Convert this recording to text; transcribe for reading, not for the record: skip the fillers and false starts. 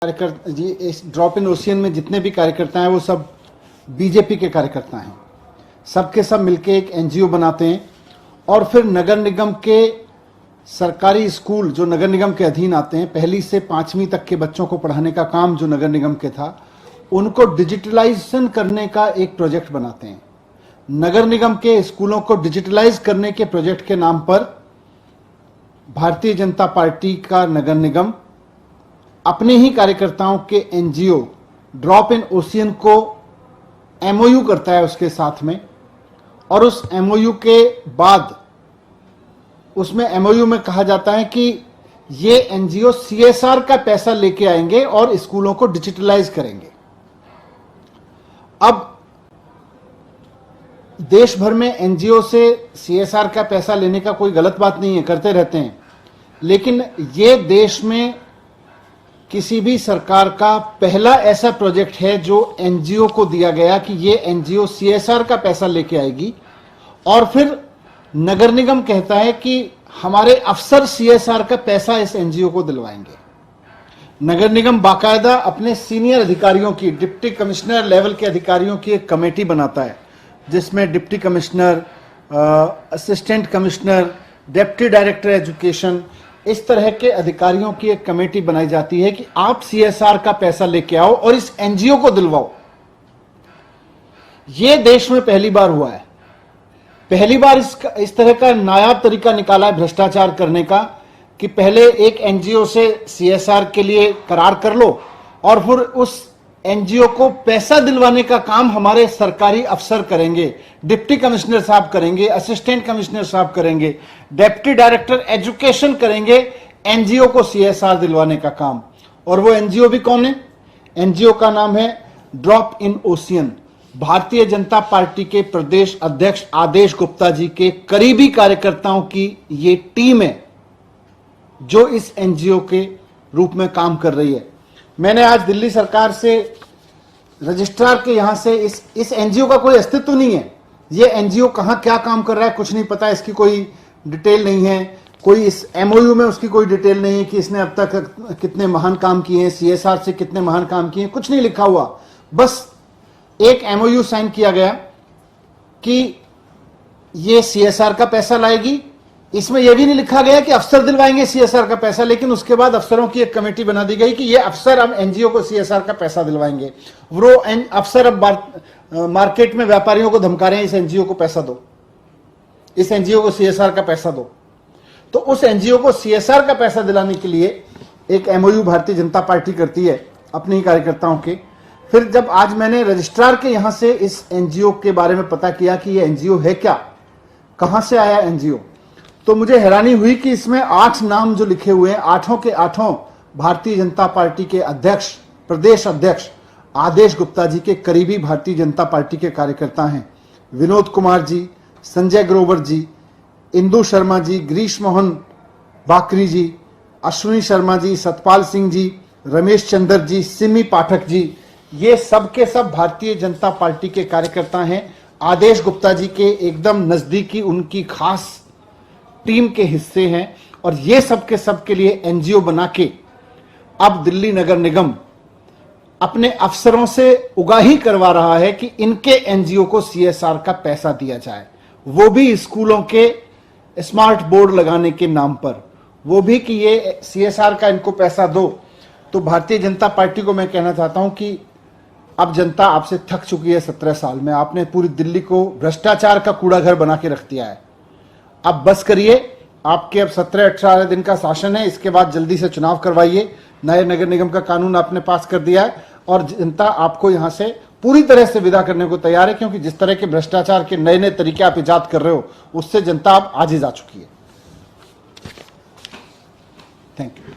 कार्यकर्ता जी, इस drop in ocean में जितने भी कार्यकर्ता हैं वो सब बीजेपी के कार्यकर्ता हैं। सबके सब मिलके एक एनजीओ बनाते हैं और फिर नगर निगम के सरकारी स्कूल जो नगर निगम के अधीन आते हैं, पहली से 5वीं तक के बच्चों को पढ़ाने का काम जो नगर निगम के था, उनको डिजिटलाइजेशन करने का एक प्रोजेक्ट बनाते हैं। नगर निगम के स्कूलों को डिजिटलाइज करने के प्रोजेक्ट के नाम पर भारतीय जनता पार्टी का नगर निगम अपने ही कार्यकर्ताओं के एनजीओ ड्रॉप इन ओशियन को एमओयू करता है उसके साथ में, और उस एमओयू के बाद उसमें एमओयू में कहा जाता है कि ये एनजीओ सीएसआर का पैसा लेके आएंगे और स्कूलों को डिजिटलाइज करेंगे। अब देश भर में एनजीओ से सीएसआर का पैसा लेने का कोई गलत बात नहीं है, करते रहते हैं, लेकिन ये देश में किसी भी सरकार का पहला ऐसा प्रोजेक्ट है जो एनजीओ को दिया गया कि ये एनजीओ सीएसआर का पैसा लेके आएगी और फिर नगर निगम कहता है कि हमारे अफसर सीएसआर का पैसा इस एनजीओ को दिलवाएंगे। नगर निगम बाकायदा अपने सीनियर अधिकारियों की, डिप्टी कमिश्नर लेवल के अधिकारियों की एक कमेटी बनाता है जिसमें deputy commissioner, assistant commissioner, deputy director education, इस तरह के अधिकारियों की एक कमेटी बनाई जाती है कि आप सीएसआर का पैसा लेके आओ और इस एनजीओ को दिलवाओ। यह देश में पहली बार हुआ है। पहली बार इस तरह का नायाब तरीका निकाला है भ्रष्टाचार करने का कि पहले एक एनजीओ से सीएसआर के लिए करार कर लो और फिर उस एनजीओ को पैसा दिलवाने का काम हमारे सरकारी अफसर करेंगे, डिप्टी कमिश्नर साहब करेंगे, असिस्टेंट कमिश्नर साहब करेंगे, डिप्टी डायरेक्टर एजुकेशन करेंगे एनजीओ को सीएसआर दिलवाने का काम। और वो एनजीओ भी कौन है? एनजीओ का नाम है drop in ocean. Bharatiya Janata party के प्रदेश अध्यक्ष आदेश गुप्ता जी के करीबी कार्यकर्ताओं की ये टीम है जो इस एनजीओ के रूप में काम कर रही है। मैंने आज दिल्ली सरकार से, रजिस्ट्रार के यहां से, इस एनजीओ का कोई अस्तित्व नहीं है। ये एनजीओ कहां क्या काम कर रहा है कुछ नहीं पता, इसकी कोई डिटेल नहीं है, कोई इस एमओयू में उसकी कोई डिटेल नहीं है कि इसने अब तक कितने महान काम किए हैं, सीएसआर से कितने महान काम किए हैं, कुछ नहीं लिखा हुआ। बस एक एमओयू साइन किया गया कि ये सीएसआर का पैसा लाएगी। इसमें यह भी नहीं लिखा गया कि अफसर दिलवाएंगे सीएसआर का पैसा, लेकिन उसके बाद अफसरों की एक कमेटी बना दी गई कि ये अफसर अब एनजीओ को सीएसआर का पैसा दिलवाएंगे। वो अफसर अब मार्केट में व्यापारियों को धमका रहे हैं, इस एनजीओ को पैसा दो, इस एनजीओ को सीएसआर का पैसा दो। तो उस एनजीओ को सीएसआर का पैसा दिलाने के लिए एक एमओयू भारतीय जनता पार्टी करती है अपने ही कार्यकर्ताओं के। फिर जब आज मैंने रजिस्ट्रार के यहां से इस एनजीओ के बारे में पता किया कि ये एनजीओ है क्या, कहां से आया एनजीओ, तो मुझे हैरानी हुई कि इसमें 8 नाम जो लिखे हुए हैं, 8 के 8 भारतीय जनता पार्टी के अध्यक्ष, प्रदेश अध्यक्ष आदेश गुप्ता जी के करीबी भारतीय जनता पार्टी के कार्यकर्ता हैं। विनोद कुमार जी, संजय ग्रोवर जी, इंदु शर्मा जी, ग्रीश मोहन बाकरी जी, अश्विनी शर्मा जी, सतपाल सिंह जी, रमेश चंद्र जी, सिमी पाठक जी, ये सब के सब भारतीय जनता पार्टी के कार्यकर्ता हैं। आदेश गुप्ता जी के एकदम नजदीकी, उनकी खास टीम के हिस्से हैं। और ये सब के लिए एनजीओ बना के अब दिल्ली नगर निगम अपने अफसरों से उगाही करवा रहा है कि इनके एनजीओ को सीएसआर का पैसा दिया जाए, वो भी स्कूलों के स्मार्ट बोर्ड लगाने के नाम पर, वो भी कि ये सीएसआर का इनको पैसा दो। तो भारतीय जनता पार्टी को मैं कहना चाहता हूं कि अब जनता आपसे थक चुकी है। 17 साल में आपने पूरी दिल्ली को भ्रष्टाचार का कूड़ा घर बना के रख दिया है। अब बस करिए, आपके अब 17-18 दिन का शासन है, इसके बाद जल्दी से चुनाव करवाइए। नए नगर निगम का कानून आपने पास कर दिया है और जनता आपको यहां से पूरी तरह से विदा करने को तैयार है, क्योंकि जिस तरह के भ्रष्टाचार के नए नए तरीके आप इजाद कर रहे हो उससे जनता अब आजिज आ चुकी है। Thank you.